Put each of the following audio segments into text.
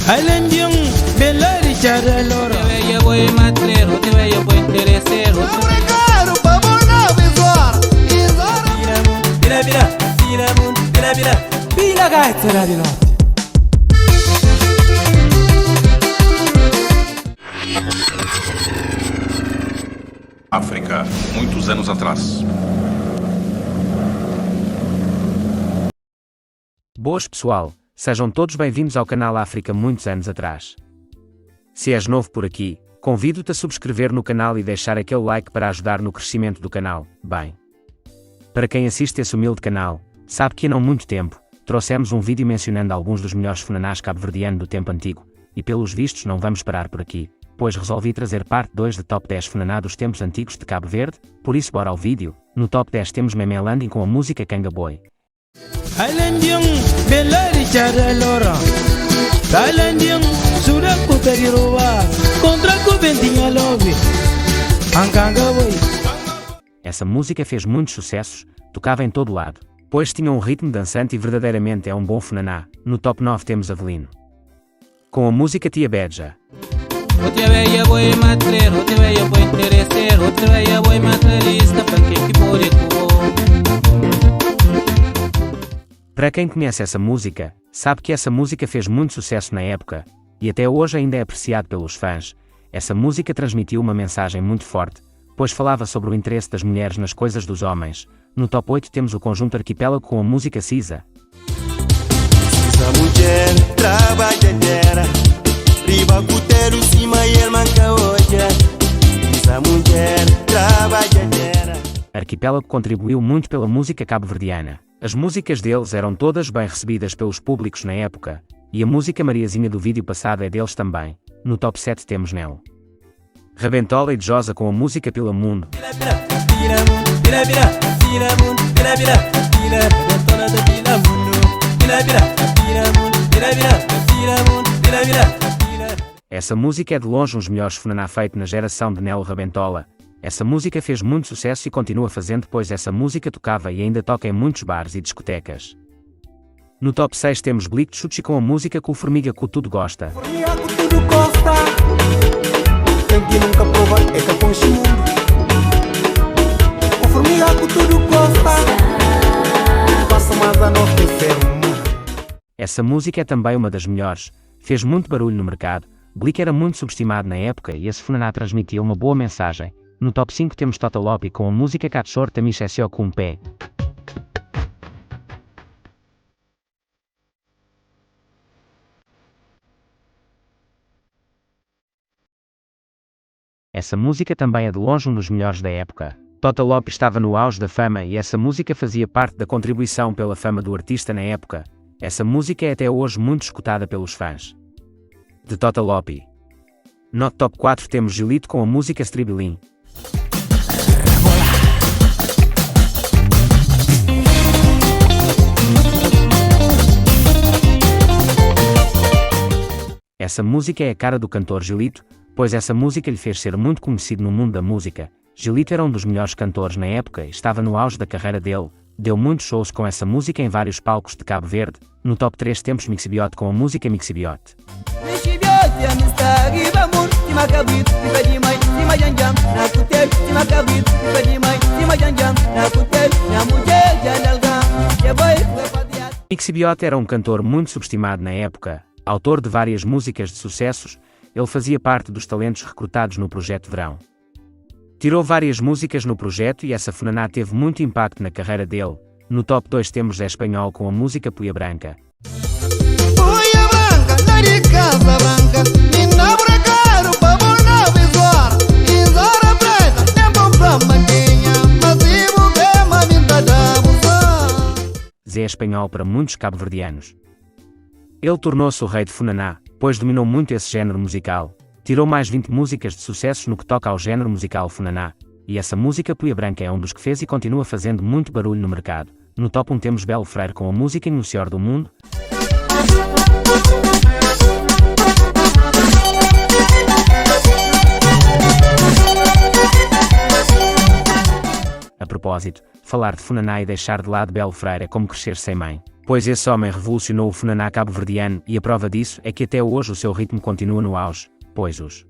Alendium, Bellari Charalora. Te veía voy matrero, te veía voy interesero. Obrigado, babona, visor. Pila gaita di notte. África, muitos anos atrás. Boas pessoal, sejam todos bem-vindos ao canal África muitos anos atrás. Se és novo por aqui, convido-te a subscrever no canal e deixar aquele like para ajudar no crescimento do canal. Bem, para quem assiste esse humilde canal, sabe que há não muito tempo, trouxemos um vídeo mencionando alguns dos melhores funanás cabo-verdianos do tempo antigo, e pelos vistos não vamos parar por aqui, pois resolvi trazer parte 2 de Top 10 funaná dos tempos antigos de Cabo Verde, por isso bora ao vídeo. No Top 10 temos Meme Landing com a música Kanga Boy. Alendium, Bellari Charalora. Alendium, Suraku Periroa. Contra Cubentinha Love. Ankanga Boy. Essa música fez muitos sucessos, tocava em todo lado, pois tinha um ritmo dançante e verdadeiramente é um bom funaná. No Top 9 temos Avelino com a música Tia Beja. Te veía voy matrero, te veía voy interesero. Te veía voy matrerista, para que pode cubo. Para quem conhece essa música, sabe que essa música fez muito sucesso na época, e até hoje ainda é apreciado pelos fãs. Essa música transmitiu uma mensagem muito forte, pois falava sobre o interesse das mulheres nas coisas dos homens. No Top 8 temos o conjunto Arquipélago com a música Cisa. Essa mulher trabalhadeira, riba cuteiro cima e ele manca hoje. Essa mulher trabalhadeira. Arquipélago contribuiu muito pela música cabo-verdiana. As músicas deles eram todas bem recebidas pelos públicos na época, e a música Mariazinha do vídeo passado é deles também. No Top 7 temos Nel Rabentola e Josa com a música Pila Mundo. Essa música é de longe um dos melhores funaná feito na geração de Nel Rabentola. Essa música fez muito sucesso e continua fazendo, pois essa música tocava e ainda toca em muitos bares e discotecas. No Top 6 temos Blick Chuchi com a música que o Formiga que tudo gosta. Formiga que tudo gosta. Tem que nunca provar é que põe esse mundo. O formiga que tudo gosta. Passa mais a noite fermo. Essa música é também uma das melhores, fez muito barulho no mercado. Blick era muito subestimado na época e esse funaná transmitia uma boa mensagem. No Top 5 temos Totalopi com a música Cachorro Tamichesio com um pé. Essa música também é de longe um dos melhores da época. Totalopi estava no auge da fama e essa música fazia parte da contribuição pela fama do artista na época. Essa música é até hoje muito escutada pelos fãs de Totalopi. No Top 4 temos Gilito com a música Stribilin. Essa música é a cara do cantor Gilito, pois essa música lhe fez ser muito conhecido no mundo da música. Gilito era um dos melhores cantores na época e estava no auge da carreira dele. Deu muitos shows com essa música em vários palcos de Cabo Verde. No Top 3 temos Mixibiote com a música Mixibiote. Mixibiote era um cantor muito subestimado na época, autor de várias músicas de sucessos. Ele fazia parte dos talentos recrutados no Projeto Verão. Tirou várias músicas no projeto e essa funaná teve muito impacto na carreira dele. No Top 2 temos Zé Espanhol com a música Puia Branca. Puia branca, lá de Casa Branca. Mina bragaro, babona, visor. Isora preta, tempo pra maquinha. Massivo, bema, vinda da busão. Zé Espanhol para muitos cabo-verdianos. Ele tornou-se o rei de funaná, pois dominou muito esse género musical. Tirou mais 20 músicas de sucesso no que toca ao género musical funaná, e essa música Puia Branca é um dos que fez e continua fazendo muito barulho no mercado. No Top 1 temos Belo Freire com a música No Senhor do Mundo. propósito, falar de Funaná e deixar de lado Belo Freire é como crescer sem mãe. Pois esse homem revolucionou o Funaná cabo-verdiano e a prova disso é que até hoje o seu ritmo continua no auge, pois os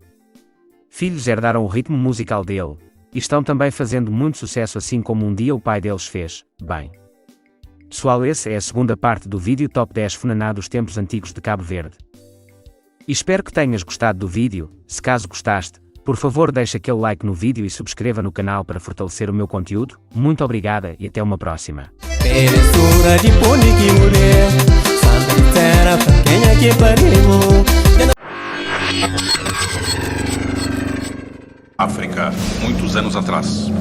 filhos herdaram o ritmo musical dele, e estão também fazendo muito sucesso assim como um dia o pai deles fez. Bem, pessoal, essa é a segunda parte do vídeo Top 10 Funaná dos tempos antigos de Cabo Verde. E espero que tenhas gostado do vídeo. Se caso gostaste, por favor deixa aquele like no vídeo e subscreva no canal para fortalecer o meu conteúdo. Muito obrigada e até uma próxima. Belezura de pônei mulher, Santa Terra, quem é que pariu? África, muitos anos atrás.